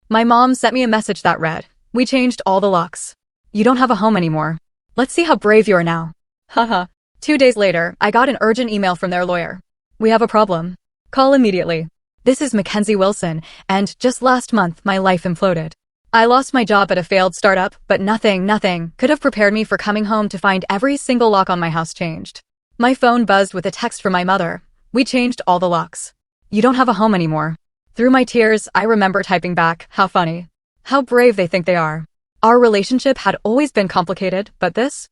My mom sent me a message that read, "We changed all the locks. You don't have a home anymore. Let's see how brave you are now." Haha. 2 days later, I got an urgent email from their lawyer. "We have a problem. Call immediately. This is Mackenzie Wilson, and just last month my life imploded. I lost my job at a failed startup, but nothing could have prepared me for coming home to find every single lock on my house changed." My phone buzzed with a text from my mother. "We changed all the locks. You don't have a home anymore." Through my tears, I remember typing back, "How funny. How brave they think they are." Our relationship had always been complicated, but this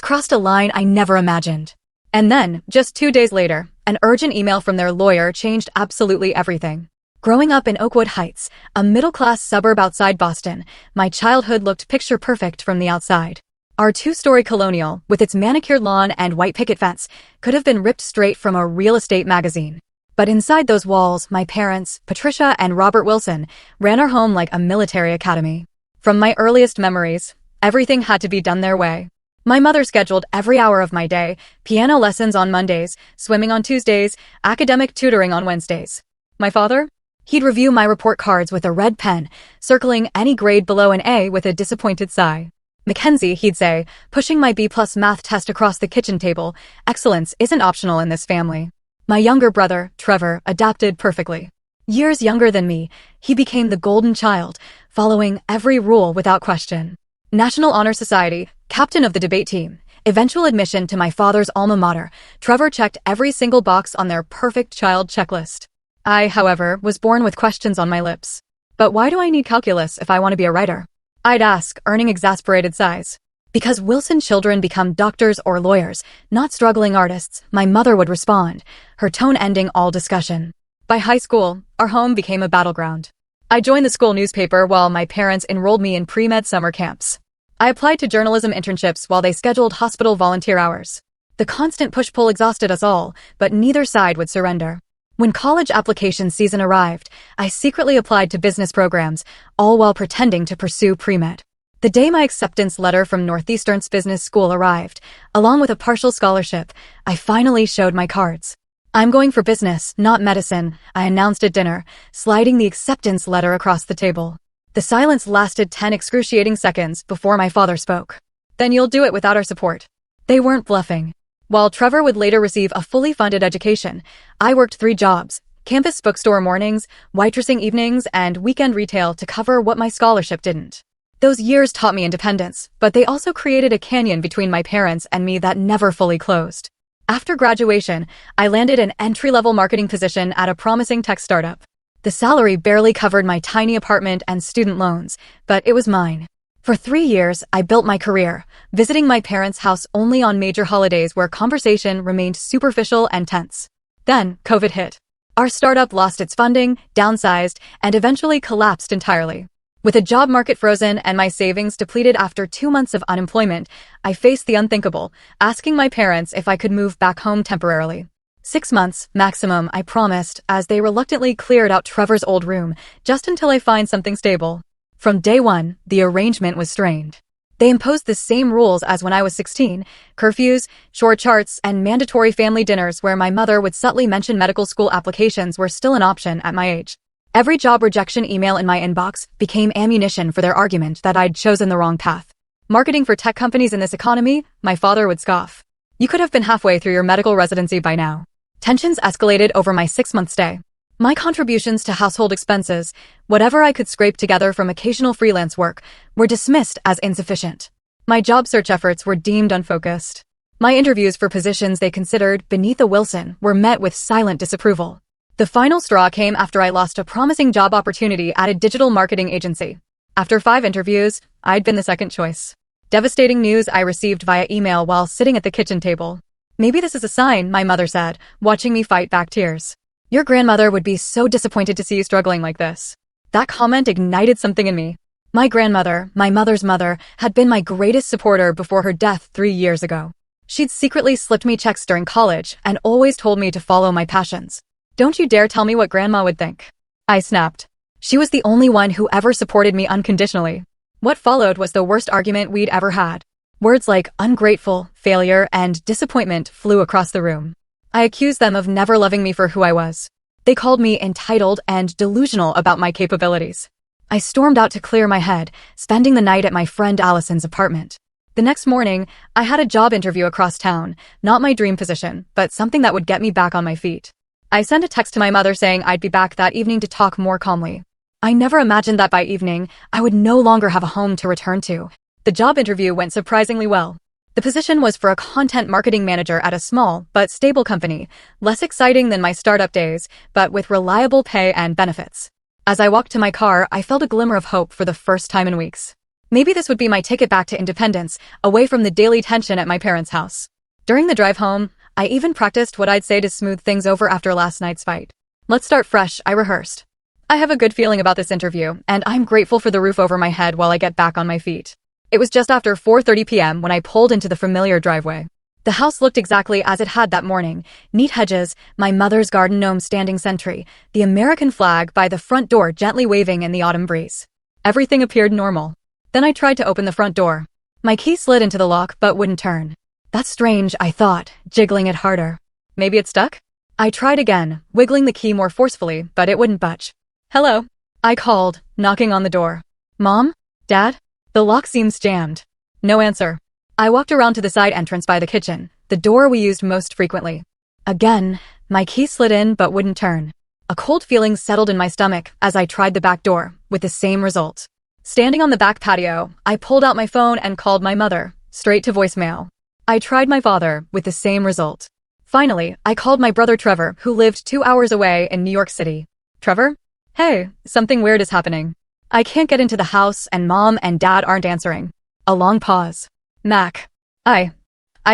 crossed a line I never imagined. And then, just 2 days later, an urgent email from their lawyer changed absolutely everything. Growing up in Oakwood Heights, a middle-class suburb outside Boston, my childhood looked picture-perfect from the outside. Our two-story colonial, with its manicured lawn and white picket fence, could have been ripped straight from a real estate magazine. But inside those walls, my parents, Patricia and Robert Wilson, ran our home like a military academy. From my earliest memories, everything had to be done their way. My mother scheduled every hour of my day, piano lessons on Mondays, swimming on Tuesdays, academic tutoring on Wednesdays. My father? He'd review my report cards with a red pen, circling any grade below an A with a disappointed sigh. "Mackenzie," he'd say, pushing my B+ math test across the kitchen table, "excellence isn't optional in this family." My younger brother, Trevor, adapted perfectly. Years younger than me, he became the golden child, following every rule without question. National Honor Society, captain of the debate team, eventual admission to my father's alma mater, Trevor checked every single box on their perfect child checklist. I, however, was born with questions on my lips. "But why do I need calculus if I want to be a writer?" I'd ask, earning exasperated sighs. "Because Wilson children become doctors or lawyers, not struggling artists," my mother would respond, her tone ending all discussion. By high school, our home became a battleground. I joined the school newspaper while my parents enrolled me in pre-med summer camps. I applied to journalism internships while they scheduled hospital volunteer hours. The constant push-pull exhausted us all, but neither side would surrender. When college application season arrived, I secretly applied to business programs, all while pretending to pursue pre-med. The day my acceptance letter from Northeastern's business school arrived, along with a partial scholarship, I finally showed my cards. "I'm going for business, not medicine," I announced at dinner, sliding the acceptance letter across the table. The silence lasted 10 excruciating seconds before my father spoke. "Then you'll do it without our support." They weren't bluffing. While Trevor would later receive a fully funded education, I worked 3 jobs: campus bookstore mornings, waitressing evenings, and weekend retail to cover what my scholarship didn't. Those years taught me independence, but they also created a canyon between my parents and me that never fully closed. After graduation, I landed an entry-level marketing position at a promising tech startup. The salary barely covered my tiny apartment and student loans, but it was mine. For 3 years, I built my career, visiting my parents' house only on major holidays where conversation remained superficial and tense. Then, COVID hit. Our startup lost its funding, downsized, and eventually collapsed entirely. With a job market frozen and my savings depleted after 2 months of unemployment, I faced the unthinkable, asking my parents if I could move back home temporarily. 6 months, maximum, I promised, as they reluctantly cleared out Trevor's old room, just until I find something stable. From day one, the arrangement was strained. They imposed the same rules as when I was 16, curfews, short charts, and mandatory family dinners where my mother would subtly mention medical school applications were still an option at my age. Every job rejection email in my inbox became ammunition for their argument that I'd chosen the wrong path. "Marketing for tech companies in this economy?" my father would scoff. "You could have been halfway through your medical residency by now." Tensions escalated over my 6-month stay. My contributions to household expenses, whatever I could scrape together from occasional freelance work, were dismissed as insufficient. My job search efforts were deemed unfocused. My interviews for positions they considered beneath a Wilson were met with silent disapproval. The final straw came after I lost a promising job opportunity at a digital marketing agency. After 5 interviews, I'd been the second choice. Devastating news I received via email while sitting at the kitchen table. "Maybe this is a sign," my mother said, watching me fight back tears. "Your grandmother would be so disappointed to see you struggling like this." That comment ignited something in me. My grandmother, my mother's mother, had been my greatest supporter before her death 3 years ago. She'd secretly slipped me checks during college and always told me to follow my passions. "Don't you dare tell me what Grandma would think." I snapped. She was the only one who ever supported me unconditionally. What followed was the worst argument we'd ever had. Words like ungrateful, failure, and disappointment flew across the room. I accused them of never loving me for who I was. They called me entitled and delusional about my capabilities. I stormed out to clear my head, spending the night at my friend Allison's apartment. The next morning, I had a job interview across town, not my dream position, but something that would get me back on my feet. I sent a text to my mother saying I'd be back that evening to talk more calmly. I never imagined that by evening, I would no longer have a home to return to. The job interview went surprisingly well. The position was for a content marketing manager at a small but stable company, less exciting than my startup days, but with reliable pay and benefits. As I walked to my car, I felt a glimmer of hope for the first time in weeks. Maybe this would be my ticket back to independence, away from the daily tension at my parents' house. During the drive home, I even practiced what I'd say to smooth things over after last night's fight. Let's start fresh, I rehearsed. I have a good feeling about this interview, and I'm grateful for the roof over my head while I get back on my feet. It was just after 4:30 p.m. when I pulled into the familiar driveway. The house looked exactly as it had that morning. Neat hedges, my mother's garden gnome standing sentry, the American flag by the front door gently waving in the autumn breeze. Everything appeared normal. Then I tried to open the front door. My key slid into the lock but wouldn't turn. That's strange, I thought, jiggling it harder. Maybe it stuck? I tried again, wiggling the key more forcefully, but it wouldn't budge. Hello? I called, knocking on the door. Mom? Dad? The lock seems jammed. No answer. I walked around to the side entrance by the kitchen, the door we used most frequently. Again, my key slid in but wouldn't turn. A cold feeling settled in my stomach as I tried the back door, with the same result. Standing on the back patio, I pulled out my phone and called my mother, straight to voicemail. I tried my father, with the same result. Finally, I called my brother Trevor, who lived 2 hours away in New York City. Trevor? Hey, something weird is happening. I can't get into the house and Mom and Dad aren't answering. A long pause. Mac. I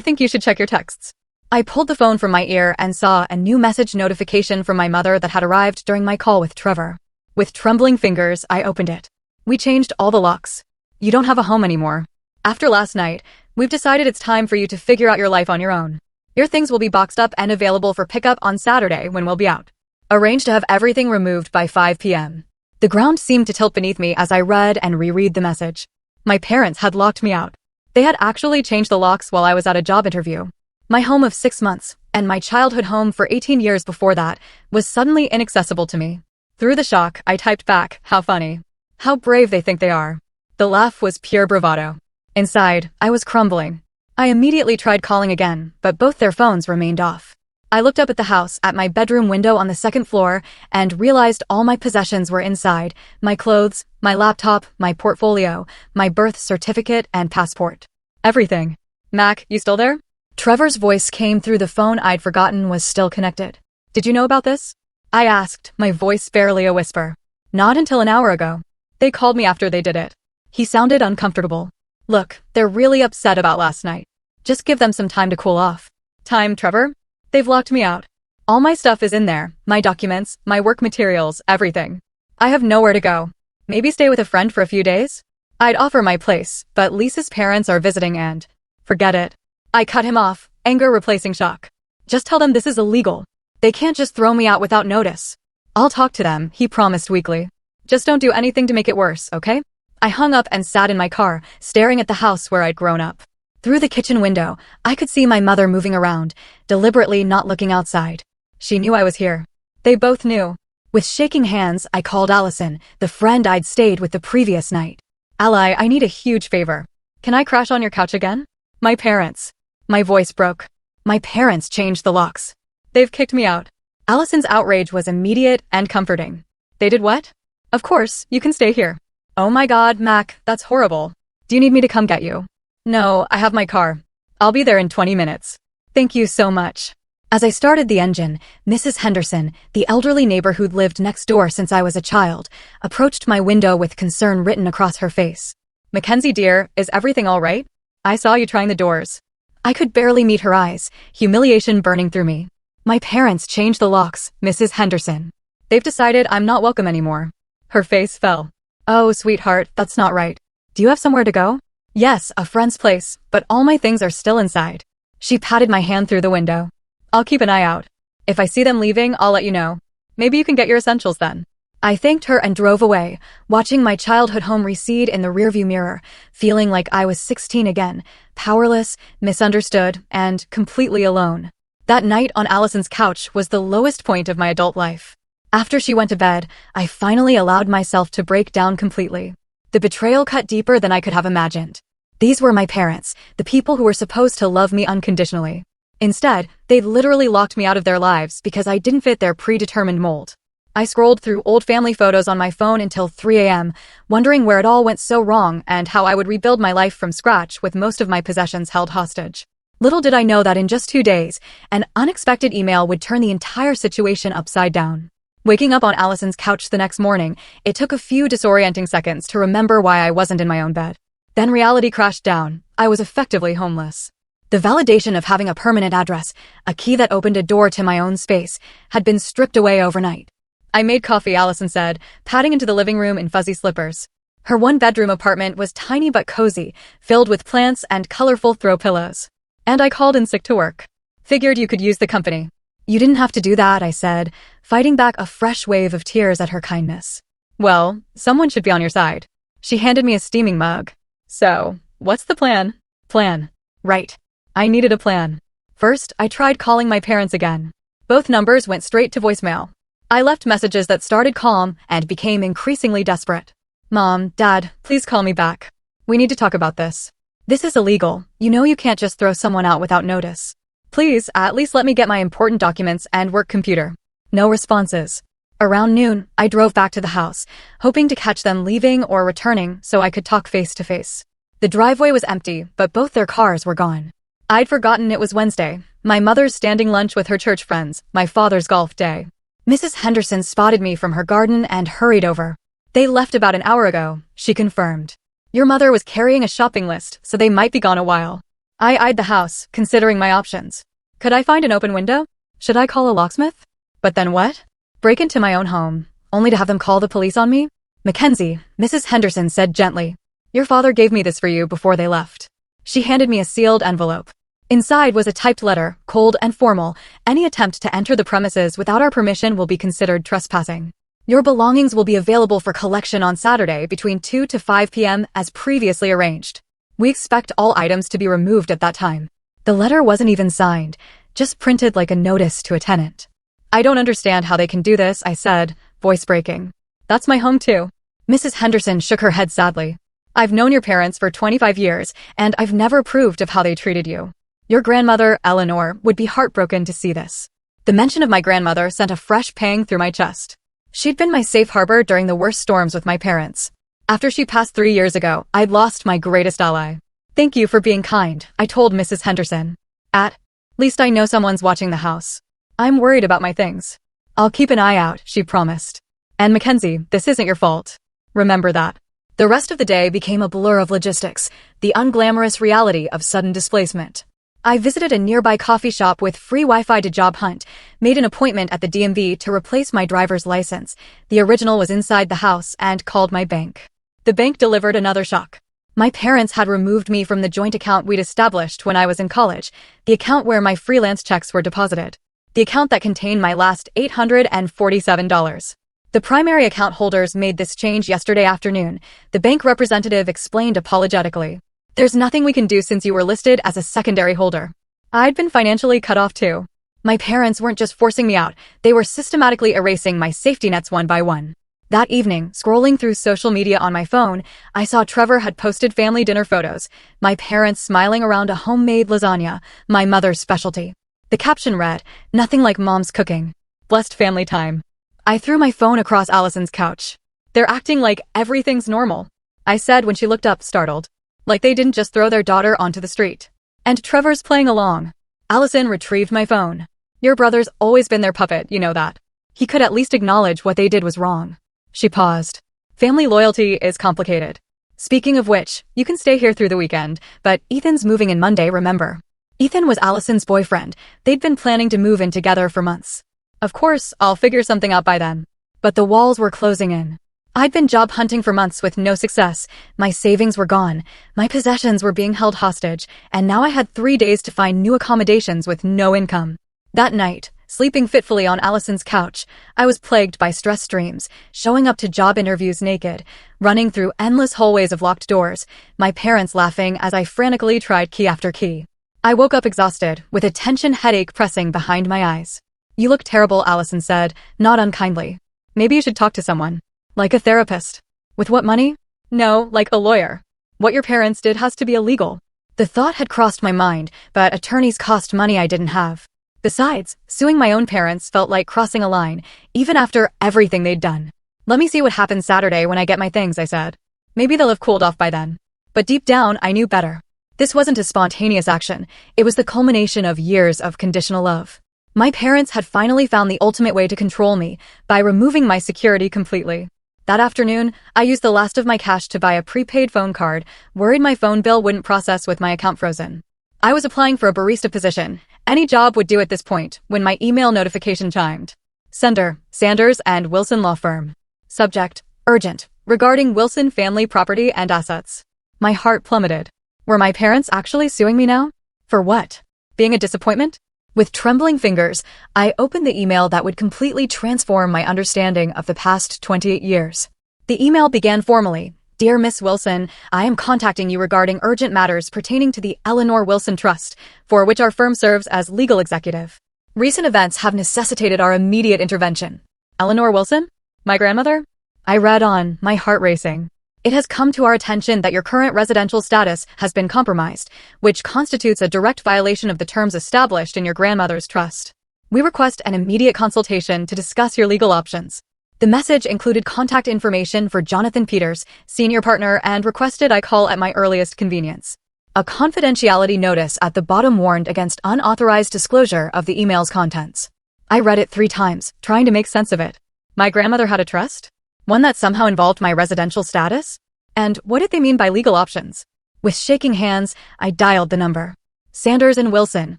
think you should check your texts. I pulled the phone from my ear and saw a new message notification from my mother that had arrived during my call with Trevor. With trembling fingers, I opened it. We changed all the locks. You don't have a home anymore. After last night, we've decided it's time for you to figure out your life on your own. Your things will be boxed up and available for pickup on Saturday when we'll be out. Arrange to have everything removed by 5 p.m. The ground seemed to tilt beneath me as I read and reread the message. My parents had locked me out. They had actually changed the locks while I was at a job interview. My home of 6 months, and my childhood home for 18 years before that, was suddenly inaccessible to me. Through the shock, I typed back, how funny. How brave they think they are. The laugh was pure bravado. Inside, I was crumbling. I immediately tried calling again, but both their phones remained off. I looked up at the house at my bedroom window on the second floor and realized all my possessions were inside, my clothes, my laptop, my portfolio, my birth certificate and passport. Everything. Mac, you still there? Trevor's voice came through the phone I'd forgotten was still connected. Did you know about this? I asked, my voice barely a whisper. Not until an hour ago. They called me after they did it. He sounded uncomfortable. Look, they're really upset about last night. Just give them some time to cool off. Time, Trevor? They've locked me out. All my stuff is in there, my documents, my work materials, everything. I have nowhere to go. Maybe stay with a friend for a few days? I'd offer my place, but Lisa's parents are visiting and... Forget it. I cut him off, anger replacing shock. Just tell them this is illegal. They can't just throw me out without notice. I'll talk to them, he promised weakly. Just don't do anything to make it worse, okay? I hung up and sat in my car, staring at the house where I'd grown up. Through the kitchen window, I could see my mother moving around, deliberately not looking outside. She knew I was here. They both knew. With shaking hands, I called Allison, the friend I'd stayed with the previous night. Ally, I need a huge favor. Can I crash on your couch again? My parents. My voice broke. My parents changed the locks. They've kicked me out. Allison's outrage was immediate and comforting. They did what? Of course, you can stay here. Oh my God, Mac, that's horrible. Do you need me to come get you? No, I have my car. I'll be there in 20 minutes. Thank you so much. As I started the engine, Mrs. Henderson, the elderly neighbor who'd lived next door since I was a child, approached my window with concern written across her face. Mackenzie dear, is everything all right? I saw you trying the doors. I could barely meet her eyes, humiliation burning through me. My parents changed the locks, Mrs. Henderson. They've decided I'm not welcome anymore. Her face fell. Oh, sweetheart, that's not right. Do you have somewhere to go? Yes, a friend's place, but all my things are still inside. She patted my hand through the window. I'll keep an eye out. If I see them leaving, I'll let you know. Maybe you can get your essentials then. I thanked her and drove away, watching my childhood home recede in the rearview mirror, feeling like I was 16 again, powerless, misunderstood, and completely alone. That night on Allison's couch was the lowest point of my adult life. After she went to bed, I finally allowed myself to break down completely. The betrayal cut deeper than I could have imagined. These were my parents, the people who were supposed to love me unconditionally. Instead, they'd literally locked me out of their lives because I didn't fit their predetermined mold. I scrolled through old family photos on my phone until 3 a.m., wondering where it all went so wrong and how I would rebuild my life from scratch with most of my possessions held hostage. Little did I know that in just 2 days, an unexpected email would turn the entire situation upside down. Waking up on Allison's couch the next morning, it took a few disorienting seconds to remember why I wasn't in my own bed. Then reality crashed down. I was effectively homeless. The validation of having a permanent address, a key that opened a door to my own space, had been stripped away overnight. I made coffee, Allison said, padding into the living room in fuzzy slippers. Her one-bedroom apartment was tiny but cozy, filled with plants and colorful throw pillows. And I called in sick to work. Figured you could use the company. You didn't have to do that, I said, fighting back a fresh wave of tears at her kindness. Well, someone should be on your side. She handed me a steaming mug. So, what's the plan? Plan. Right. I needed a plan. First, I tried calling my parents again. Both numbers went straight to voicemail. I left messages that started calm and became increasingly desperate. Mom, Dad, please call me back. We need to talk about this. This is illegal. You know you can't just throw someone out without notice. Please, at least let me get my important documents and work computer. No responses. Around noon, I drove back to the house, hoping to catch them leaving or returning so I could talk face to face. The driveway was empty, but both their cars were gone. I'd forgotten it was Wednesday, my mother's standing lunch with her church friends, my father's golf day. Mrs. Henderson spotted me from her garden and hurried over. They left about an hour ago, she confirmed. Your mother was carrying a shopping list, so they might be gone a while. I eyed the house, considering my options. Could I find an open window? Should I call a locksmith? But then what? Break into my own home, only to have them call the police on me? Mackenzie, Mrs. Henderson said gently. Your father gave me this for you before they left. She handed me a sealed envelope. Inside was a typed letter, cold and formal. Any attempt to enter the premises without our permission will be considered trespassing. Your belongings will be available for collection on Saturday between 2 to 5 p.m. as previously arranged. We expect all items to be removed at that time. The letter wasn't even signed, just printed like a notice to a tenant. I don't understand how they can do this, I said, voice breaking. That's my home too. Mrs. Henderson shook her head sadly. I've known your parents for 25 years, and I've never approved of how they treated you. Your grandmother, Eleanor, would be heartbroken to see this. The mention of my grandmother sent a fresh pang through my chest. She'd been my safe harbor during the worst storms with my parents. After she passed 3 years ago, I'd lost my greatest ally. Thank you for being kind, I told Mrs. Henderson. At least I know someone's watching the house. I'm worried about my things. I'll keep an eye out, she promised. And Mackenzie, this isn't your fault. Remember that. The rest of the day became a blur of logistics, the unglamorous reality of sudden displacement. I visited a nearby coffee shop with free Wi-Fi to job hunt, made an appointment at the DMV to replace my driver's license. The original was inside the house, and called my bank. The bank delivered another shock. My parents had removed me from the joint account we'd established when I was in college, the account where my freelance checks were deposited. The account that contained my last $847. The primary account holders made this change yesterday afternoon, the bank representative explained apologetically. There's nothing we can do since you were listed as a secondary holder. I'd been financially cut off too. My parents weren't just forcing me out, they were systematically erasing my safety nets one by one. That evening, scrolling through social media on my phone, I saw Trevor had posted family dinner photos, my parents smiling around a homemade lasagna, my mother's specialty. The caption read, "Nothing like mom's cooking. Blessed family time." I threw my phone across Allison's couch. They're acting like everything's normal, I said when she looked up, startled. Like they didn't just throw their daughter onto the street. And Trevor's playing along. Allison retrieved my phone. Your brother's always been their puppet, you know that. He could at least acknowledge what they did was wrong. She paused. Family loyalty is complicated. Speaking of which, you can stay here through the weekend, but Ethan's moving in Monday, remember? Ethan was Allison's boyfriend. They'd been planning to move in together for months. Of course, I'll figure something out by then. But the walls were closing in. I'd been job hunting for months with no success. My savings were gone. My possessions were being held hostage, and now I had 3 days to find new accommodations with no income. That night, sleeping fitfully on Allison's couch, I was plagued by stress dreams, showing up to job interviews naked, running through endless hallways of locked doors, my parents laughing as I frantically tried key after key. I woke up exhausted, with a tension headache pressing behind my eyes. You look terrible, Allison said, not unkindly. Maybe you should talk to someone. Like a therapist. With what money? No, like a lawyer. What your parents did has to be illegal. The thought had crossed my mind, but attorneys cost money I didn't have. Besides, suing my own parents felt like crossing a line, even after everything they'd done. Let me see what happens Saturday when I get my things, I said. Maybe they'll have cooled off by then. But deep down, I knew better. This wasn't a spontaneous action. It was the culmination of years of conditional love. My parents had finally found the ultimate way to control me by removing my security completely. That afternoon, I used the last of my cash to buy a prepaid phone card, worried my phone bill wouldn't process with my account frozen. I was applying for a barista position. Any job would do at this point, when my email notification chimed. Sender, Sanders and Wilson Law Firm. Subject, urgent, regarding Wilson family property and assets. My heart plummeted. Were my parents actually suing me now? For what? Being a disappointment? With trembling fingers, I opened the email that would completely transform my understanding of the past 28 years. The email began formally. Dear Miss Wilson, I am contacting you regarding urgent matters pertaining to the Eleanor Wilson Trust, for which our firm serves as legal executive. Recent events have necessitated our immediate intervention. Eleanor Wilson? My grandmother? I read on, my heart racing. It has come to our attention that your current residential status has been compromised, which constitutes a direct violation of the terms established in your grandmother's trust. We request an immediate consultation to discuss your legal options. The message included contact information for Jonathan Peters, senior partner, and requested I call at my earliest convenience. A confidentiality notice at the bottom warned against unauthorized disclosure of the email's contents. I read it 3 times, trying to make sense of it. My grandmother had a trust? One that somehow involved my residential status? And what did they mean by legal options? With shaking hands, I dialed the number. Sanders and Wilson,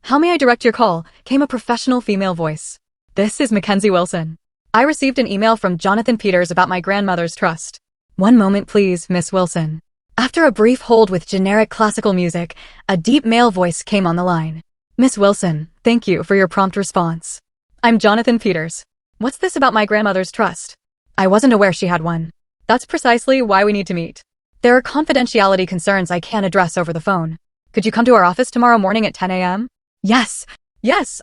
how may I direct your call? Came a professional female voice. This is Mackenzie Wilson. I received an email from Jonathan Peters about my grandmother's trust. One moment, please, Miss Wilson. After a brief hold with generic classical music, a deep male voice came on the line. Miss Wilson, thank you for your prompt response. I'm Jonathan Peters. What's this about my grandmother's trust? I wasn't aware she had one. That's precisely why we need to meet. There are confidentiality concerns I can't address over the phone. Could you come to our office tomorrow morning at 10 a.m.? Yes,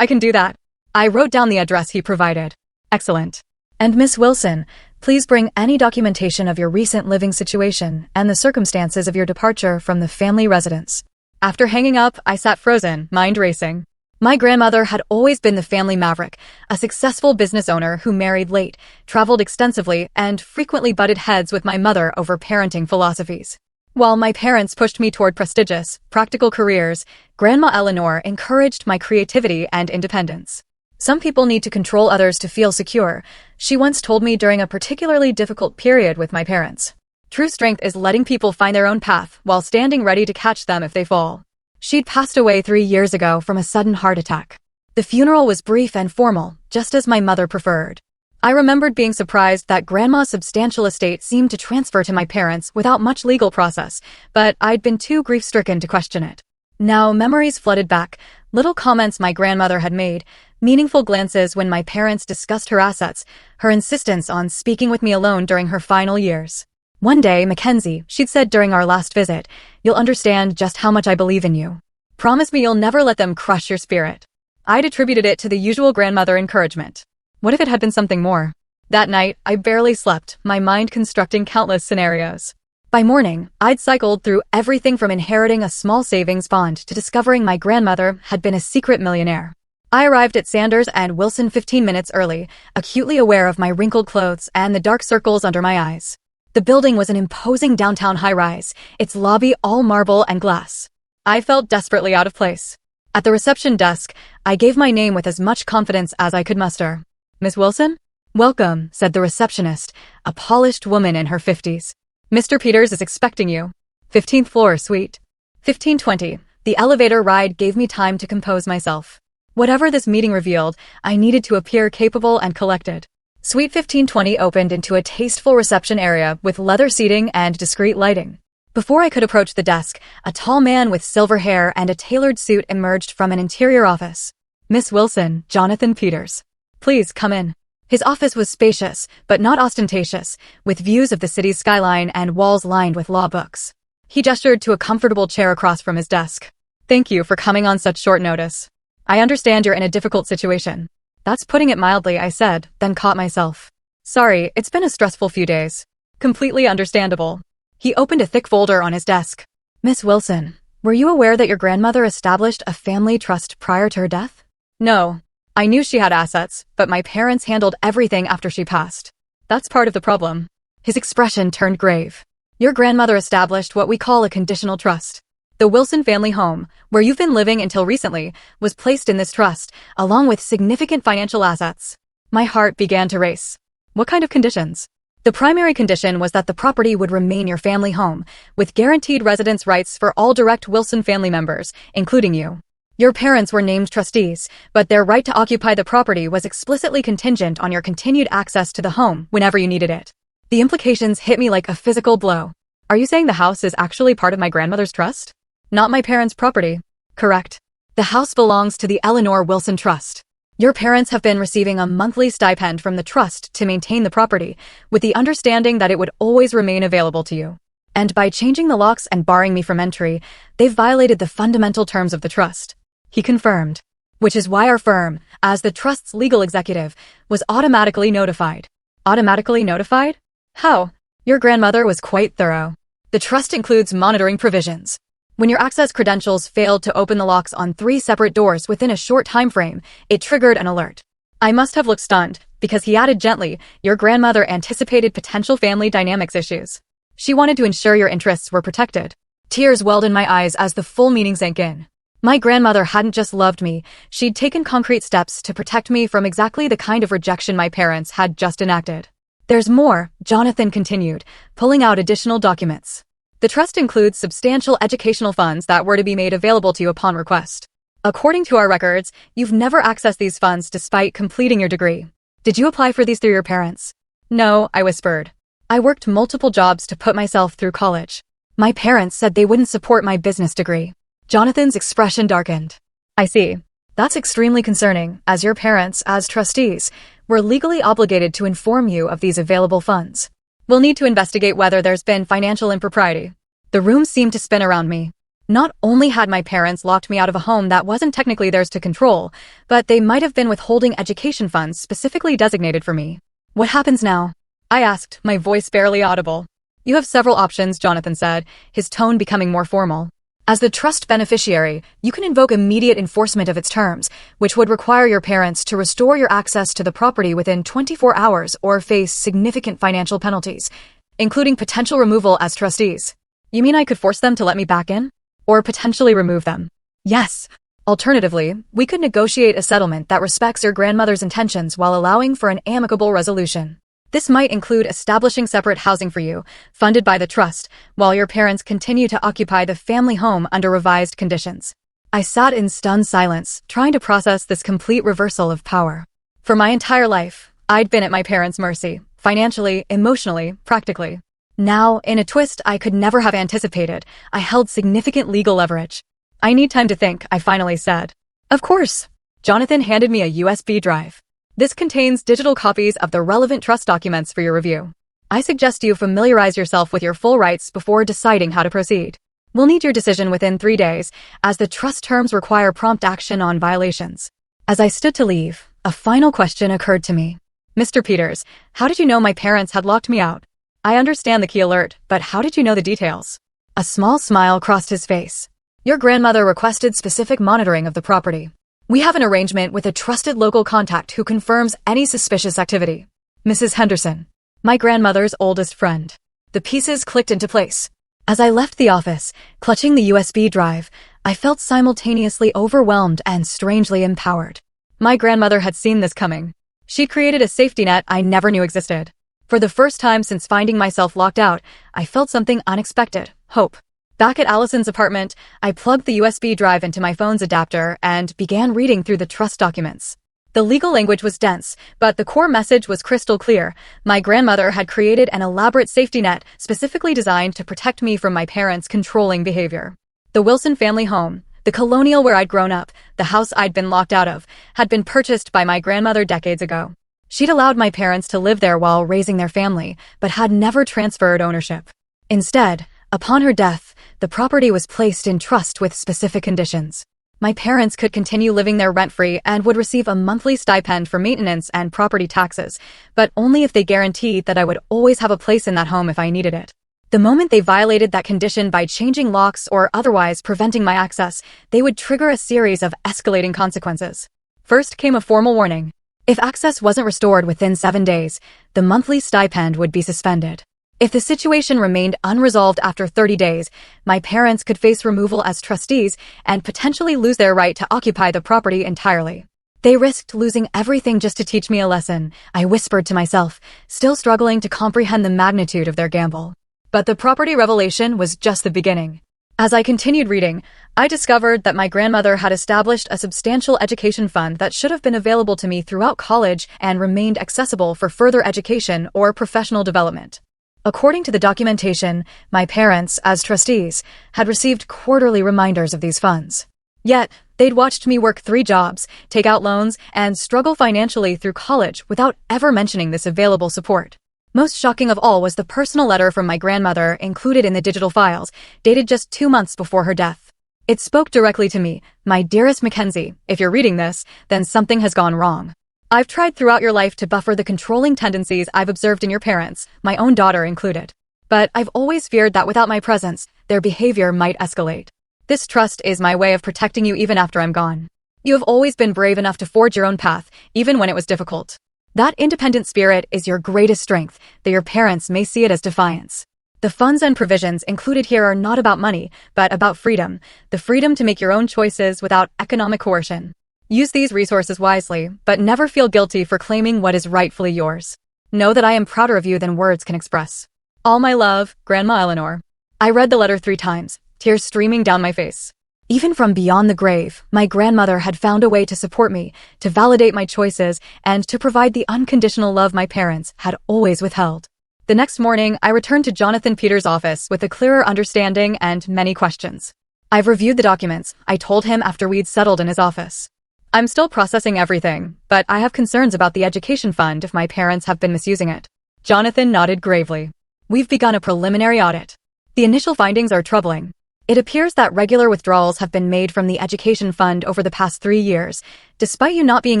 I can do that. I wrote down the address he provided. Excellent. And Miss Wilson, please bring any documentation of your recent living situation and the circumstances of your departure from the family residence. After hanging up, I sat frozen, mind racing. My grandmother had always been the family maverick, a successful business owner who married late, traveled extensively, and frequently butted heads with my mother over parenting philosophies. While my parents pushed me toward prestigious, practical careers, Grandma Eleanor encouraged my creativity and independence. Some people need to control others to feel secure, she once told me during a particularly difficult period with my parents. True strength is letting people find their own path while standing ready to catch them if they fall. She'd passed away 3 years ago from a sudden heart attack. The funeral was brief and formal, just as my mother preferred. I remembered being surprised that Grandma's substantial estate seemed to transfer to my parents without much legal process, but I'd been too grief-stricken to question it. Now memories flooded back, little comments my grandmother had made, meaningful glances when my parents discussed her assets, her insistence on speaking with me alone during her final years. One day, Mackenzie, she'd said during our last visit, you'll understand just how much I believe in you. Promise me you'll never let them crush your spirit. I'd attributed it to the usual grandmother encouragement. What if it had been something more? That night, I barely slept, my mind constructing countless scenarios. By morning, I'd cycled through everything from inheriting a small savings fund to discovering my grandmother had been a secret millionaire. I arrived at Sanders and Wilson 15 minutes early, acutely aware of my wrinkled clothes and the dark circles under my eyes. The building was an imposing downtown high-rise, its lobby all marble and glass. I felt desperately out of place. At the reception desk, I gave my name with as much confidence as I could muster. Miss Wilson? Welcome, said the receptionist, a polished woman in her 50s. Mr. Peters is expecting you. 15th floor, suite. 1520. The elevator ride gave me time to compose myself. Whatever this meeting revealed, I needed to appear capable and collected. Suite 1520 opened into a tasteful reception area with leather seating and discreet lighting. Before I could approach the desk, a tall man with silver hair and a tailored suit emerged from an interior office. Miss Wilson, Jonathan Peters. Please come in. His office was spacious, but not ostentatious, with views of the city's skyline and walls lined with law books. He gestured to a comfortable chair across from his desk. Thank you for coming on such short notice. I understand you're in a difficult situation. That's putting it mildly, I said, then caught myself. Sorry, it's been a stressful few days. Completely understandable. He opened a thick folder on his desk. Miss Wilson, were you aware that your grandmother established a family trust prior to her death? No. I knew she had assets, but my parents handled everything after she passed. That's part of the problem. His expression turned grave. Your grandmother established what we call a conditional trust. The Wilson family home, where you've been living until recently, was placed in this trust, along with significant financial assets. My heart began to race. What kind of conditions? The primary condition was that the property would remain your family home, with guaranteed residence rights for all direct Wilson family members, including you. Your parents were named trustees, but their right to occupy the property was explicitly contingent on your continued access to the home whenever you needed it. The implications hit me like a physical blow. Are you saying the house is actually part of my grandmother's trust? Not my parents' property. Correct. The house belongs to the Eleanor Wilson Trust. Your parents have been receiving a monthly stipend from the trust to maintain the property, with the understanding that it would always remain available to you. And by changing the locks and barring me from entry, they've violated the fundamental terms of the trust. He confirmed. Which is why our firm, as the trust's legal executive, was automatically notified. Automatically notified? How? Your grandmother was quite thorough. The trust includes monitoring provisions. When your access credentials failed to open the locks on 3 separate doors within a short time frame, it triggered an alert. I must have looked stunned, because he added gently, your grandmother anticipated potential family dynamics issues. She wanted to ensure your interests were protected. Tears welled in my eyes as the full meaning sank in. My grandmother hadn't just loved me, she'd taken concrete steps to protect me from exactly the kind of rejection my parents had just enacted. There's more, Jonathan continued, pulling out additional documents. The trust includes substantial educational funds that were to be made available to you upon request. According to our records, you've never accessed these funds despite completing your degree. Did you apply for these through your parents? No, I whispered. I worked multiple jobs to put myself through college. My parents said they wouldn't support my business degree. Jonathan's expression darkened. I see. That's extremely concerning, as your parents, as trustees, were legally obligated to inform you of these available funds. We'll need to investigate whether there's been financial impropriety. The room seemed to spin around me. Not only had my parents locked me out of a home that wasn't technically theirs to control, but they might have been withholding education funds specifically designated for me. What happens now? I asked, my voice barely audible. You have several options, Jonathan said, his tone becoming more formal. As the trust beneficiary, you can invoke immediate enforcement of its terms, which would require your parents to restore your access to the property within 24 hours or face significant financial penalties, including potential removal as trustees. You mean I could force them to let me back in? Or potentially remove them? Yes. Alternatively, we could negotiate a settlement that respects your grandmother's intentions while allowing for an amicable resolution. This might include establishing separate housing for you, funded by the trust, while your parents continue to occupy the family home under revised conditions. I sat in stunned silence, trying to process this complete reversal of power. For my entire life, I'd been at my parents' mercy, financially, emotionally, practically. Now, in a twist I could never have anticipated, I held significant legal leverage. I need time to think, I finally said. Of course. Jonathan handed me a USB drive. This contains digital copies of the relevant trust documents for your review. I suggest you familiarize yourself with your full rights before deciding how to proceed. We'll need your decision within 3 days, as the trust terms require prompt action on violations. As I stood to leave, a final question occurred to me. Mr. Peters, how did you know my parents had locked me out? I understand the key alert, but how did you know the details? A small smile crossed his face. Your grandmother requested specific monitoring of the property. We have an arrangement with a trusted local contact who confirms any suspicious activity. Mrs. Henderson, my grandmother's oldest friend. The pieces clicked into place. As I left the office, clutching the USB drive, I felt simultaneously overwhelmed and strangely empowered. My grandmother had seen this coming. She'd created a safety net I never knew existed. For the first time since finding myself locked out, I felt something unexpected, hope. Back at Allison's apartment, I plugged the USB drive into my phone's adapter and began reading through the trust documents. The legal language was dense, but the core message was crystal clear. My grandmother had created an elaborate safety net specifically designed to protect me from my parents' controlling behavior. The Wilson family home, the colonial where I'd grown up, the house I'd been locked out of, had been purchased by my grandmother decades ago. She'd allowed my parents to live there while raising their family, but had never transferred ownership. Instead, upon her death, the property was placed in trust with specific conditions. My parents could continue living there rent-free and would receive a monthly stipend for maintenance and property taxes, but only if they guaranteed that I would always have a place in that home if I needed it. The moment they violated that condition by changing locks or otherwise preventing my access, they would trigger a series of escalating consequences. First came a formal warning. If access wasn't restored within 7 days, the monthly stipend would be suspended. If the situation remained unresolved after 30 days, my parents could face removal as trustees and potentially lose their right to occupy the property entirely. They risked losing everything just to teach me a lesson, I whispered to myself, still struggling to comprehend the magnitude of their gamble. But the property revelation was just the beginning. As I continued reading, I discovered that my grandmother had established a substantial education fund that should have been available to me throughout college and remained accessible for further education or professional development. According to the documentation, my parents, as trustees, had received quarterly reminders of these funds. Yet, they'd watched me work 3 jobs, take out loans, and struggle financially through college without ever mentioning this available support. Most shocking of all was the personal letter from my grandmother included in the digital files, dated just 2 months before her death. It spoke directly to me. My dearest Mackenzie, if you're reading this, then something has gone wrong. I've tried throughout your life to buffer the controlling tendencies I've observed in your parents, my own daughter included. But I've always feared that without my presence, their behavior might escalate. This trust is my way of protecting you even after I'm gone. You have always been brave enough to forge your own path, even when it was difficult. That independent spirit is your greatest strength, though your parents may see it as defiance. The funds and provisions included here are not about money, but about freedom, the freedom to make your own choices without economic coercion. Use these resources wisely, but never feel guilty for claiming what is rightfully yours. Know that I am prouder of you than words can express. All my love, Grandma Eleanor. I read the letter 3 times, tears streaming down my face. Even from beyond the grave, my grandmother had found a way to support me, to validate my choices, and to provide the unconditional love my parents had always withheld. The next morning, I returned to Jonathan Peters' office with a clearer understanding and many questions. I've reviewed the documents, I told him after we'd settled in his office. I'm still processing everything, but I have concerns about the education fund if my parents have been misusing it. Jonathan nodded gravely. We've begun a preliminary audit. The initial findings are troubling. It appears that regular withdrawals have been made from the education fund over the past 3 years, despite you not being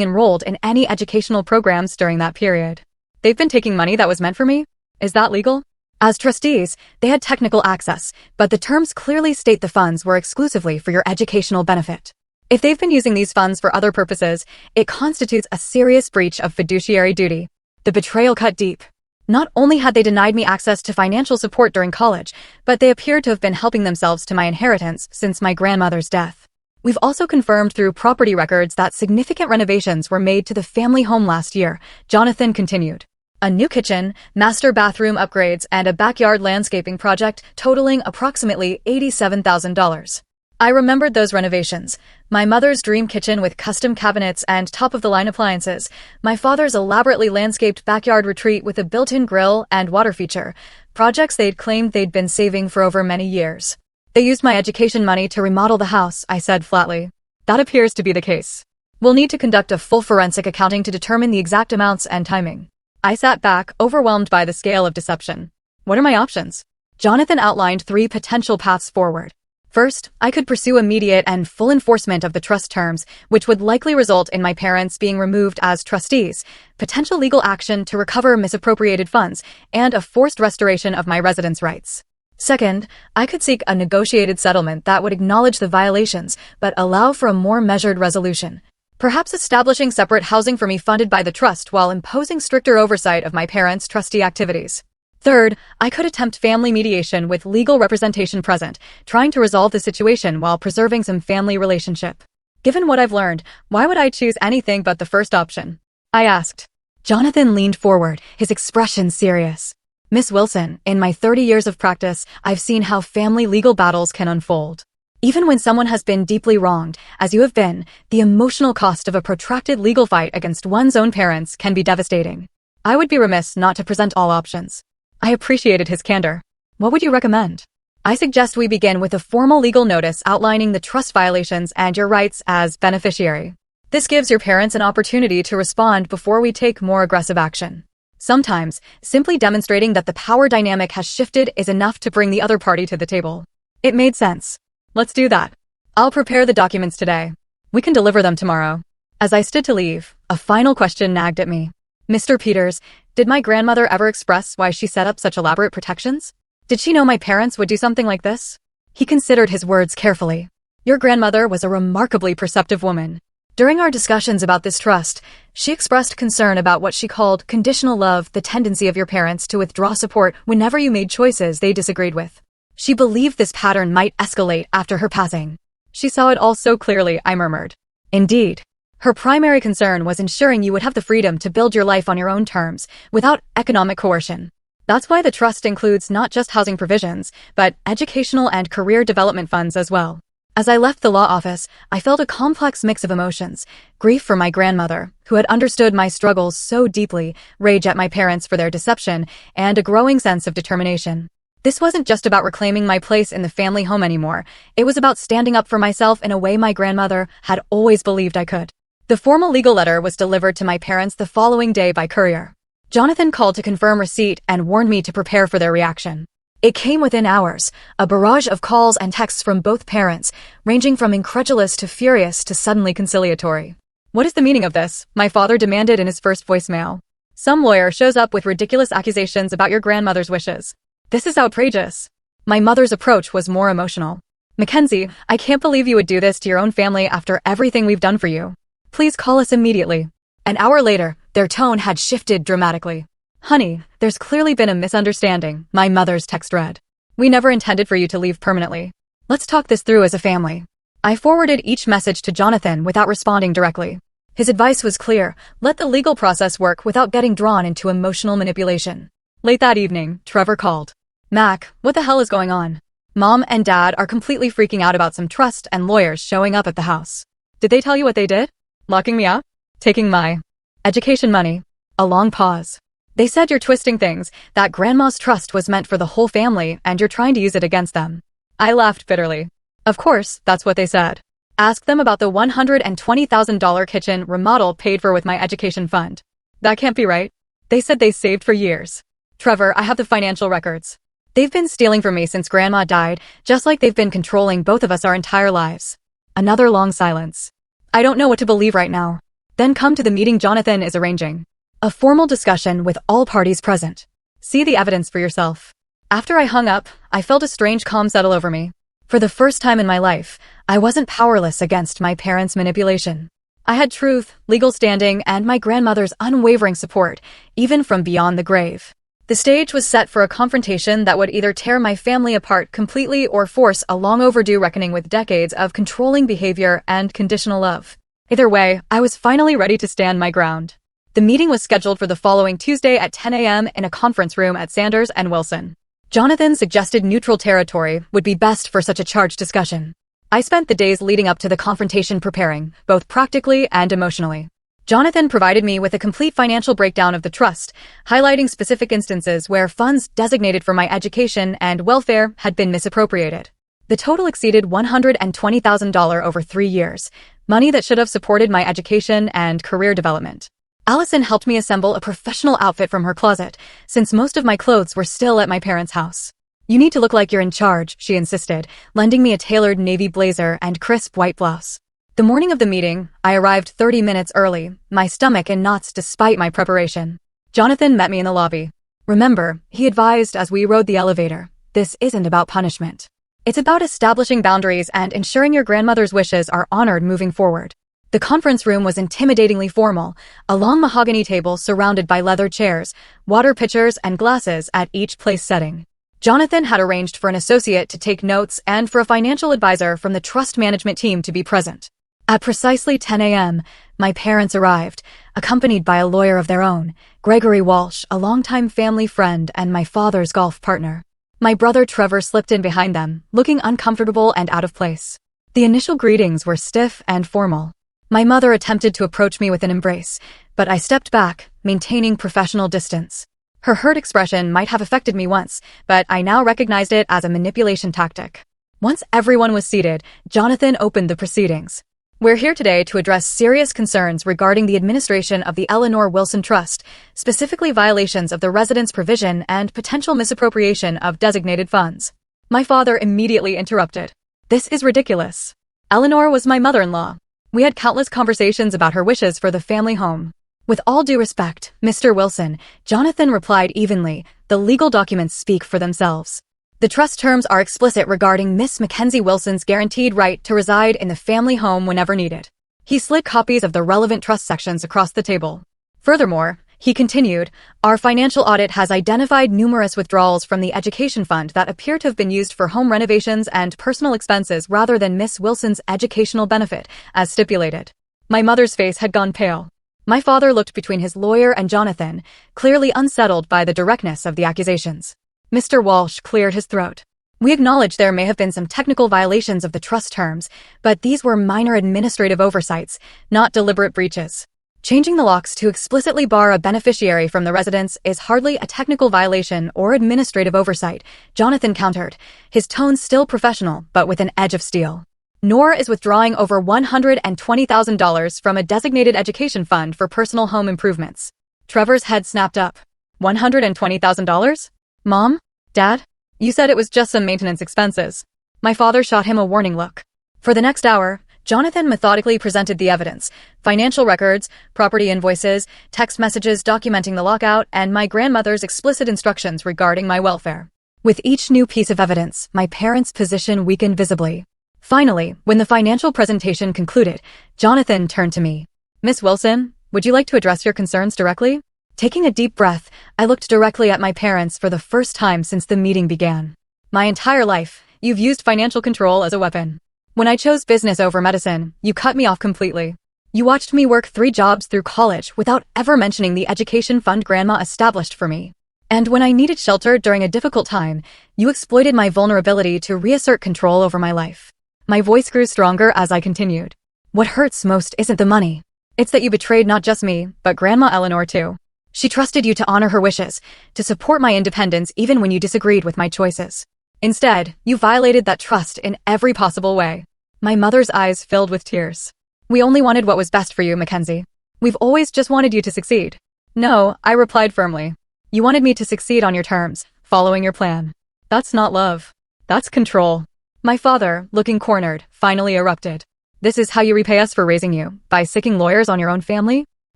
enrolled in any educational programs during that period. They've been taking money that was meant for me? Is that legal? As trustees, they had technical access, but the terms clearly state the funds were exclusively for your educational benefit. If they've been using these funds for other purposes, it constitutes a serious breach of fiduciary duty. The betrayal cut deep. Not only had they denied me access to financial support during college, but they appeared to have been helping themselves to my inheritance since my grandmother's death. We've also confirmed through property records that significant renovations were made to the family home last year, Jonathan continued. A new kitchen, master bathroom upgrades, and a backyard landscaping project totaling approximately $87,000. I remembered those renovations. My mother's dream kitchen with custom cabinets and top-of-the-line appliances. My father's elaborately landscaped backyard retreat with a built-in grill and water feature. Projects they'd claimed they'd been saving for over many years. They used my education money to remodel the house, I said flatly. That appears to be the case. We'll need to conduct a full forensic accounting to determine the exact amounts and timing. I sat back, overwhelmed by the scale of deception. What are my options? Jonathan outlined 3 potential paths forward. First, I could pursue immediate and full enforcement of the trust terms, which would likely result in my parents being removed as trustees, potential legal action to recover misappropriated funds, and a forced restoration of my residence rights. Second, I could seek a negotiated settlement that would acknowledge the violations, but allow for a more measured resolution. Perhaps establishing separate housing for me funded by the trust while imposing stricter oversight of my parents' trustee activities. Third, I could attempt family mediation with legal representation present, trying to resolve the situation while preserving some family relationship. Given what I've learned, why would I choose anything but the first option? I asked. Jonathan leaned forward, his expression serious. Miss Wilson, in my 30 years of practice, I've seen how family legal battles can unfold. Even when someone has been deeply wronged, as you have been, the emotional cost of a protracted legal fight against one's own parents can be devastating. I would be remiss not to present all options. I appreciated his candor. What would you recommend? I suggest we begin with a formal legal notice outlining the trust violations and your rights as beneficiary. This gives your parents an opportunity to respond before we take more aggressive action. Sometimes, simply demonstrating that the power dynamic has shifted is enough to bring the other party to the table. It made sense. Let's do that. I'll prepare the documents today. We can deliver them tomorrow. As I stood to leave, a final question nagged at me. Mr. Peters, did my grandmother ever express why she set up such elaborate protections? Did she know my parents would do something like this? He considered his words carefully. Your grandmother was a remarkably perceptive woman. During our discussions about this trust, she expressed concern about what she called conditional love, the tendency of your parents to withdraw support whenever you made choices they disagreed with. She believed this pattern might escalate after her passing. She saw it all so clearly, I murmured. Indeed. Her primary concern was ensuring you would have the freedom to build your life on your own terms, without economic coercion. That's why the trust includes not just housing provisions, but educational and career development funds as well. As I left the law office, I felt a complex mix of emotions: grief for my grandmother, who had understood my struggles so deeply, rage at my parents for their deception, and a growing sense of determination. This wasn't just about reclaiming my place in the family home anymore. It was about standing up for myself in a way my grandmother had always believed I could. The formal legal letter was delivered to my parents the following day by courier. Jonathan called to confirm receipt and warned me to prepare for their reaction. It came within hours, a barrage of calls and texts from both parents, ranging from incredulous to furious to suddenly conciliatory. What is the meaning of this? My father demanded in his first voicemail. Some lawyer shows up with ridiculous accusations about your grandmother's wishes. This is outrageous. My mother's approach was more emotional. Mackenzie, I can't believe you would do this to your own family after everything we've done for you. Please call us immediately. An hour later, their tone had shifted dramatically. Honey, there's clearly been a misunderstanding, my mother's text read. We never intended for you to leave permanently. Let's talk this through as a family. I forwarded each message to Jonathan without responding directly. His advice was clear: let the legal process work without getting drawn into emotional manipulation. Late that evening, Trevor called. Mac, what the hell is going on? Mom and Dad are completely freaking out about some trust and lawyers showing up at the house. Did they tell you what they did? Locking me up? Taking my education money. A long pause. They said you're twisting things, that grandma's trust was meant for the whole family and you're trying to use it against them. I laughed bitterly. Of course, that's what they said. Ask them about the $120,000 kitchen remodel paid for with my education fund. That can't be right. They said they saved for years. Trevor, I have the financial records. They've been stealing from me since Grandma died, just like they've been controlling both of us our entire lives. Another long silence. I don't know what to believe right now. Then come to the meeting Jonathan is arranging. A formal discussion with all parties present. See the evidence for yourself. After I hung up, I felt a strange calm settle over me. For the first time in my life, I wasn't powerless against my parents' manipulation. I had truth, legal standing, and my grandmother's unwavering support, even from beyond the grave. The stage was set for a confrontation that would either tear my family apart completely or force a long overdue reckoning with decades of controlling behavior and conditional love. Either way, I was finally ready to stand my ground. The meeting was scheduled for the following Tuesday at 10 a.m. in a conference room at Sanders and Wilson. Jonathan suggested neutral territory would be best for such a charged discussion. I spent the days leading up to the confrontation preparing, both practically and emotionally. Jonathan provided me with a complete financial breakdown of the trust, highlighting specific instances where funds designated for my education and welfare had been misappropriated. The total exceeded $120,000 over 3 years, money that should have supported my education and career development. Allison helped me assemble a professional outfit from her closet, since most of my clothes were still at my parents' house. You need to look like you're in charge, she insisted, lending me a tailored navy blazer and crisp white blouse. The morning of the meeting, I arrived 30 minutes early, my stomach in knots despite my preparation. Jonathan met me in the lobby. Remember, he advised as we rode the elevator, this isn't about punishment. It's about establishing boundaries and ensuring your grandmother's wishes are honored moving forward. The conference room was intimidatingly formal, a long mahogany table surrounded by leather chairs, water pitchers and glasses at each place setting. Jonathan had arranged for an associate to take notes and for a financial advisor from the trust management team to be present. At precisely 10 a.m., my parents arrived, accompanied by a lawyer of their own, Gregory Walsh, a longtime family friend and my father's golf partner. My brother Trevor slipped in behind them, looking uncomfortable and out of place. The initial greetings were stiff and formal. My mother attempted to approach me with an embrace, but I stepped back, maintaining professional distance. Her hurt expression might have affected me once, but I now recognized it as a manipulation tactic. Once everyone was seated, Jonathan opened the proceedings. We're here today to address serious concerns regarding the administration of the Eleanor Wilson Trust, specifically violations of the residence provision and potential misappropriation of designated funds. My father immediately interrupted. This is ridiculous. Eleanor was my mother-in-law. We had countless conversations about her wishes for the family home. With all due respect, Mr. Wilson, Jonathan replied evenly, the legal documents speak for themselves. The trust terms are explicit regarding Miss Mackenzie Wilson's guaranteed right to reside in the family home whenever needed. He slid copies of the relevant trust sections across the table. Furthermore, he continued, our financial audit has identified numerous withdrawals from the education fund that appear to have been used for home renovations and personal expenses rather than Miss Wilson's educational benefit, as stipulated. My mother's face had gone pale. My father looked between his lawyer and Jonathan, clearly unsettled by the directness of the accusations. Mr. Walsh cleared his throat. We acknowledge there may have been some technical violations of the trust terms, but these were minor administrative oversights, not deliberate breaches. Changing the locks to explicitly bar a beneficiary from the residence is hardly a technical violation or administrative oversight, Jonathan countered, his tone still professional but with an edge of steel. Nor is withdrawing over $120,000 from a designated education fund for personal home improvements. Trevor's head snapped up. $120,000? Mom? Dad? You said it was just some maintenance expenses. My father shot him a warning look. For the next hour, Jonathan methodically presented the evidence, financial records, property invoices, text messages documenting the lockout, and my grandmother's explicit instructions regarding my welfare. With each new piece of evidence, my parents' position weakened visibly. Finally, when the financial presentation concluded, Jonathan turned to me. Miss Wilson, would you like to address your concerns directly? Taking a deep breath, I looked directly at my parents for the first time since the meeting began. My entire life, you've used financial control as a weapon. When I chose business over medicine, you cut me off completely. You watched me work 3 jobs through college without ever mentioning the education fund Grandma established for me. And when I needed shelter during a difficult time, you exploited my vulnerability to reassert control over my life. My voice grew stronger as I continued. What hurts most isn't the money. It's that you betrayed not just me, but Grandma Eleanor too. She trusted you to honor her wishes, to support my independence even when you disagreed with my choices. Instead, you violated that trust in every possible way. My mother's eyes filled with tears. We only wanted what was best for you, Mackenzie. We've always just wanted you to succeed. No, I replied firmly. You wanted me to succeed on your terms, following your plan. That's not love. That's control. My father, looking cornered, finally erupted. This is how you repay us for raising you, by sicking lawyers on your own family?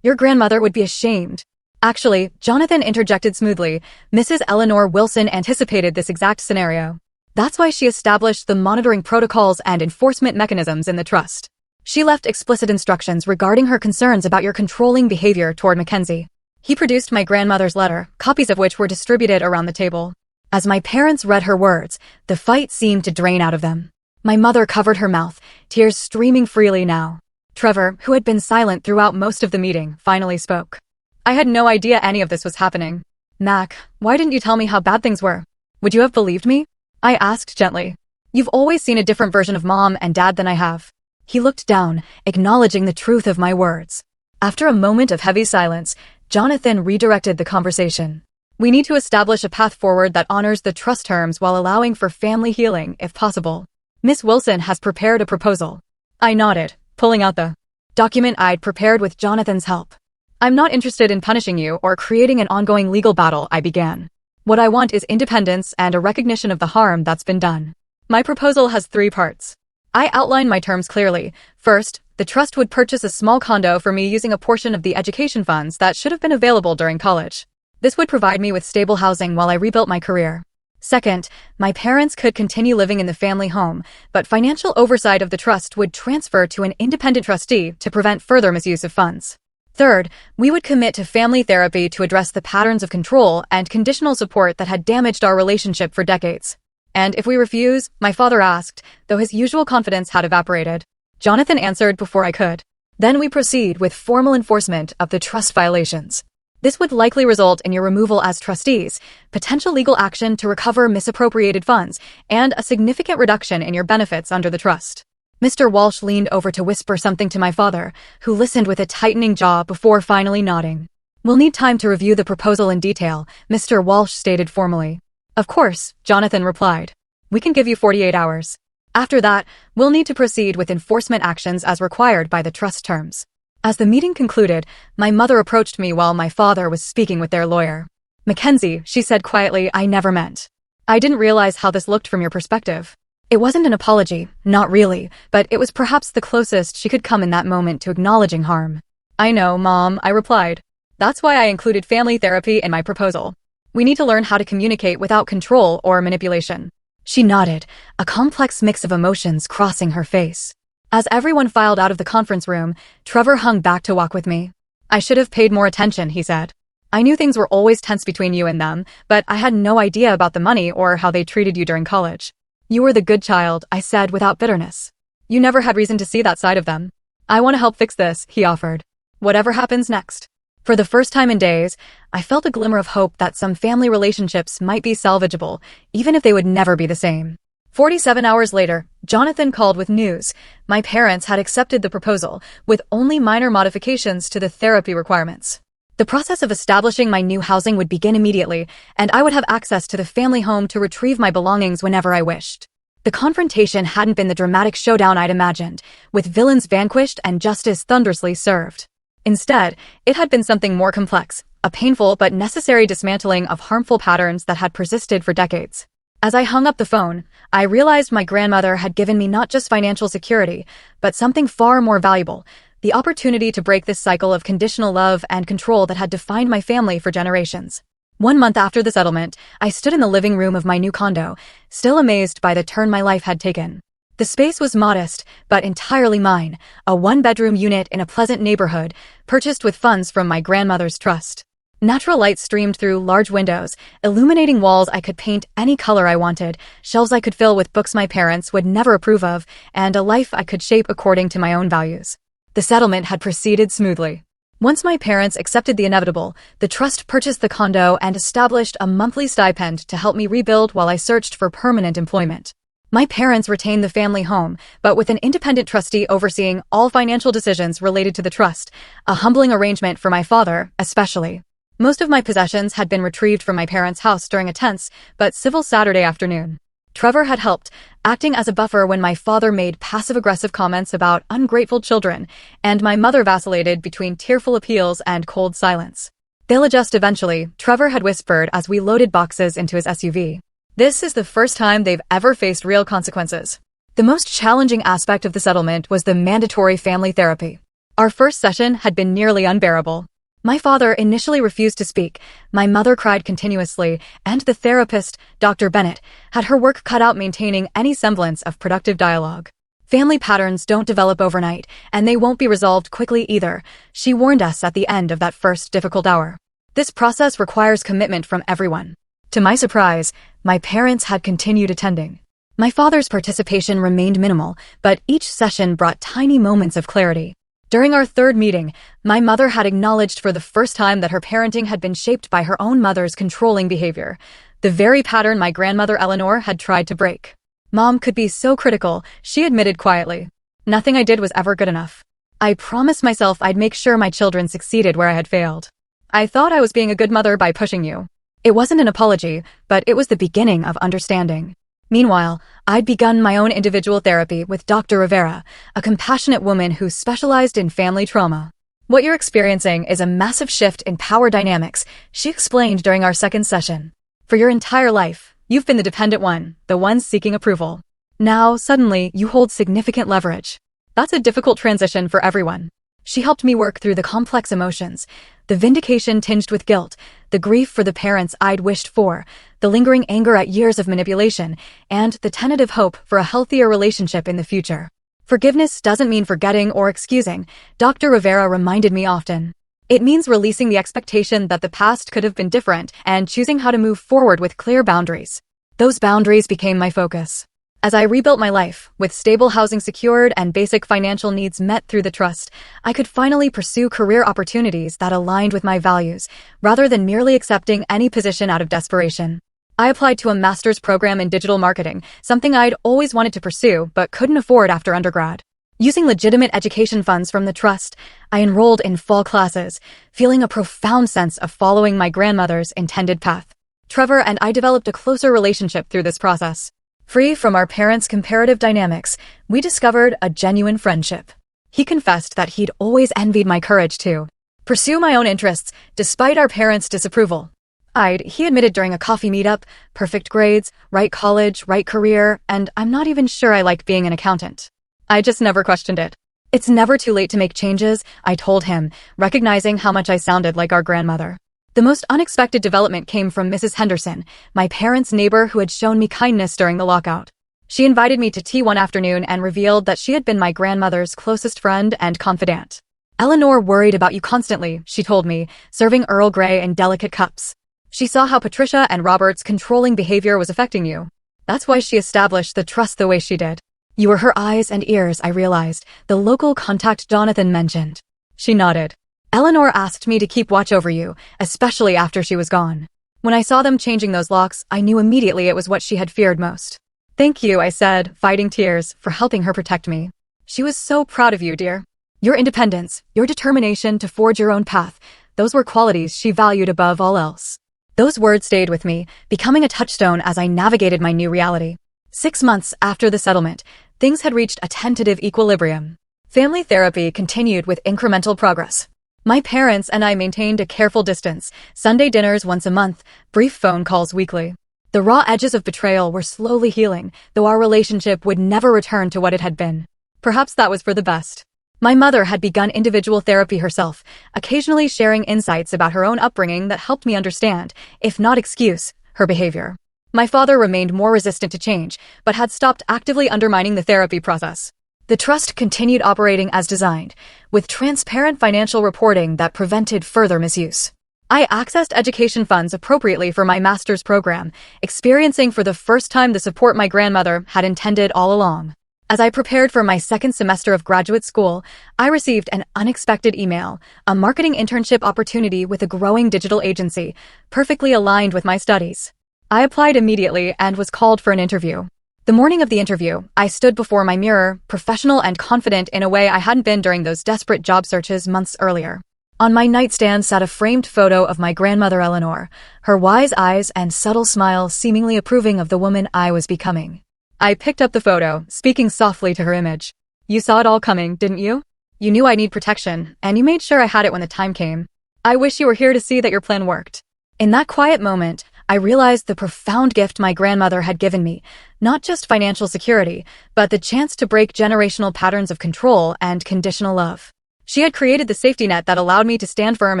Your grandmother would be ashamed. Actually, Jonathan interjected smoothly, Mrs. Eleanor Wilson anticipated this exact scenario. That's why she established the monitoring protocols and enforcement mechanisms in the trust. She left explicit instructions regarding her concerns about your controlling behavior toward Mackenzie. He produced my grandmother's letter, copies of which were distributed around the table. As my parents read her words, the fight seemed to drain out of them. My mother covered her mouth, tears streaming freely now. Trevor, who had been silent throughout most of the meeting, finally spoke. I had no idea any of this was happening. Mac, why didn't you tell me how bad things were? Would you have believed me? I asked gently. You've always seen a different version of Mom and Dad than I have. He looked down, acknowledging the truth of my words. After a moment of heavy silence, Jonathan redirected the conversation. We need to establish a path forward that honors the trust terms while allowing for family healing, if possible. Miss Wilson has prepared a proposal. I nodded, pulling out the document I'd prepared with Jonathan's help. I'm not interested in punishing you or creating an ongoing legal battle, I began. What I want is independence and a recognition of the harm that's been done. My proposal has 3 parts. I outline my terms clearly. First, the trust would purchase a small condo for me using a portion of the education funds that should have been available during college. This would provide me with stable housing while I rebuilt my career. Second, my parents could continue living in the family home, but financial oversight of the trust would transfer to an independent trustee to prevent further misuse of funds. Third, we would commit to family therapy to address the patterns of control and conditional support that had damaged our relationship for decades. And if we refuse, my father asked, though his usual confidence had evaporated. Jonathan answered before I could. Then we proceed with formal enforcement of the trust violations. This would likely result in your removal as trustees, potential legal action to recover misappropriated funds, and a significant reduction in your benefits under the trust. Mr. Walsh leaned over to whisper something to my father, who listened with a tightening jaw before finally nodding. We'll need time to review the proposal in detail, Mr. Walsh stated formally. Of course, Jonathan replied. We can give you 48 hours. After that, we'll need to proceed with enforcement actions as required by the trust terms. As the meeting concluded, my mother approached me while my father was speaking with their lawyer. Mackenzie, she said quietly, I never meant. I didn't realize how this looked from your perspective. It wasn't an apology, not really, but it was perhaps the closest she could come in that moment to acknowledging harm. I know, Mom, I replied. That's why I included family therapy in my proposal. We need to learn how to communicate without control or manipulation. She nodded, a complex mix of emotions crossing her face. As everyone filed out of the conference room, Trevor hung back to walk with me. I should have paid more attention, he said. I knew things were always tense between you and them, but I had no idea about the money or how they treated you during college. You were the good child, I said without bitterness. You never had reason to see that side of them. I want to help fix this, he offered. Whatever happens next. For the first time in days, I felt a glimmer of hope that some family relationships might be salvageable, even if they would never be the same. 47 hours later, Jonathan called with news. My parents had accepted the proposal, with only minor modifications to the therapy requirements. The process of establishing my new housing would begin immediately, and I would have access to the family home to retrieve my belongings whenever I wished. The confrontation hadn't been the dramatic showdown I'd imagined, with villains vanquished and justice thunderously served. Instead, it had been something more complex, a painful but necessary dismantling of harmful patterns that had persisted for decades. As I hung up the phone, I realized my grandmother had given me not just financial security, but something far more valuable, the opportunity to break this cycle of conditional love and control that had defined my family for generations. 1 month after the settlement, I stood in the living room of my new condo, still amazed by the turn my life had taken. The space was modest, but entirely mine, a one-bedroom unit in a pleasant neighborhood, purchased with funds from my grandmother's trust. Natural light streamed through large windows, illuminating walls I could paint any color I wanted, shelves I could fill with books my parents would never approve of, and a life I could shape according to my own values. The settlement had proceeded smoothly. Once my parents accepted the inevitable, the trust purchased the condo and established a monthly stipend to help me rebuild while I searched for permanent employment. My parents retained the family home, but with an independent trustee overseeing all financial decisions related to the trust, a humbling arrangement for my father, especially. Most of my possessions had been retrieved from my parents' house during a tense but civil Saturday afternoon. Trevor had helped, acting as a buffer when my father made passive-aggressive comments about ungrateful children, and my mother vacillated between tearful appeals and cold silence. They'll adjust eventually, Trevor had whispered as we loaded boxes into his SUV. This is the first time they've ever faced real consequences. The most challenging aspect of the settlement was the mandatory family therapy. Our first session had been nearly unbearable. My father initially refused to speak, my mother cried continuously, and the therapist, Dr. Bennett, had her work cut out maintaining any semblance of productive dialogue. Family patterns don't develop overnight, and they won't be resolved quickly either, she warned us at the end of that first difficult hour. This process requires commitment from everyone. To my surprise, my parents had continued attending. My father's participation remained minimal, but each session brought tiny moments of clarity. During our third meeting, my mother had acknowledged for the first time that her parenting had been shaped by her own mother's controlling behavior, the very pattern my grandmother Eleanor had tried to break. Mom could be so critical, she admitted quietly. Nothing I did was ever good enough. I promised myself I'd make sure my children succeeded where I had failed. I thought I was being a good mother by pushing you. It wasn't an apology, but it was the beginning of understanding. Meanwhile, I'd begun my own individual therapy with Dr. Rivera, a compassionate woman who specialized in family trauma. What you're experiencing is a massive shift in power dynamics, she explained during our second session. For your entire life, you've been the dependent one, the one seeking approval. Now, suddenly, you hold significant leverage. That's a difficult transition for everyone. She helped me work through the complex emotions, the vindication tinged with guilt, the grief for the parents I'd wished for, the lingering anger at years of manipulation, and the tentative hope for a healthier relationship in the future. Forgiveness doesn't mean forgetting or excusing, Dr. Rivera reminded me often. It means releasing the expectation that the past could have been different and choosing how to move forward with clear boundaries. Those boundaries became my focus. As I rebuilt my life, with stable housing secured and basic financial needs met through the trust, I could finally pursue career opportunities that aligned with my values, rather than merely accepting any position out of desperation. I applied to a master's program in digital marketing, something I'd always wanted to pursue but couldn't afford after undergrad. Using legitimate education funds from the trust, I enrolled in fall classes, feeling a profound sense of following my grandmother's intended path. Trevor and I developed a closer relationship through this process. Free from our parents' comparative dynamics, we discovered a genuine friendship. He confessed that he'd always envied my courage to pursue my own interests, despite our parents' disapproval. He admitted during a coffee meetup, perfect grades, right college, right career, and I'm not even sure I like being an accountant. I just never questioned it. It's never too late to make changes, I told him, recognizing how much I sounded like our grandmother. The most unexpected development came from Mrs. Henderson, my parents' neighbor who had shown me kindness during the lockout. She invited me to tea one afternoon and revealed that she had been my grandmother's closest friend and confidant. Eleanor worried about you constantly, she told me, serving Earl Grey in delicate cups. She saw how Patricia and Robert's controlling behavior was affecting you. That's why she established the trust the way she did. You were her eyes and ears, I realized, the local contact Jonathan mentioned. She nodded. Eleanor asked me to keep watch over you, especially after she was gone. When I saw them changing those locks, I knew immediately it was what she had feared most. Thank you, I said, fighting tears, for helping her protect me. She was so proud of you, dear. Your independence, your determination to forge your own path, those were qualities she valued above all else. Those words stayed with me, becoming a touchstone as I navigated my new reality. 6 months after the settlement, things had reached a tentative equilibrium. Family therapy continued with incremental progress. My parents and I maintained a careful distance, Sunday dinners once a month, brief phone calls weekly. The raw edges of betrayal were slowly healing, though our relationship would never return to what it had been. Perhaps that was for the best. My mother had begun individual therapy herself, occasionally sharing insights about her own upbringing that helped me understand, if not excuse, her behavior. My father remained more resistant to change, but had stopped actively undermining the therapy process. The trust continued operating as designed, with transparent financial reporting that prevented further misuse. I accessed education funds appropriately for my master's program, experiencing for the first time the support my grandmother had intended all along. As I prepared for my second semester of graduate school, I received an unexpected email, a marketing internship opportunity with a growing digital agency, perfectly aligned with my studies. I applied immediately and was called for an interview. The morning of the interview, I stood before my mirror, professional and confident in a way I hadn't been during those desperate job searches months earlier. On my nightstand sat a framed photo of my grandmother Eleanor, her wise eyes and subtle smile seemingly approving of the woman I was becoming. I picked up the photo, speaking softly to her image. You saw it all coming, didn't you? You knew I'd need protection, and you made sure I had it when the time came. I wish you were here to see that your plan worked. In that quiet moment, I realized the profound gift my grandmother had given me, not just financial security, but the chance to break generational patterns of control and conditional love. She had created the safety net that allowed me to stand firm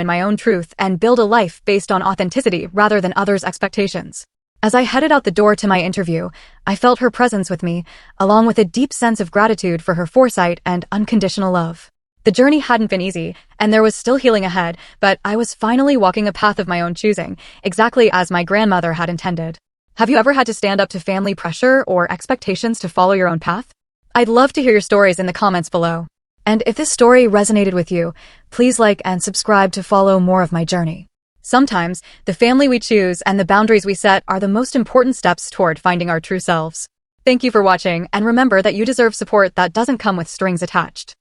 in my own truth and build a life based on authenticity rather than others' expectations. As I headed out the door to my interview, I felt her presence with me, along with a deep sense of gratitude for her foresight and unconditional love. The journey hadn't been easy, and there was still healing ahead, but I was finally walking a path of my own choosing, exactly as my grandmother had intended. Have you ever had to stand up to family pressure or expectations to follow your own path? I'd love to hear your stories in the comments below. And if this story resonated with you, please like and subscribe to follow more of my journey. Sometimes, the family we choose and the boundaries we set are the most important steps toward finding our true selves. Thank you for watching, and remember that you deserve support that doesn't come with strings attached.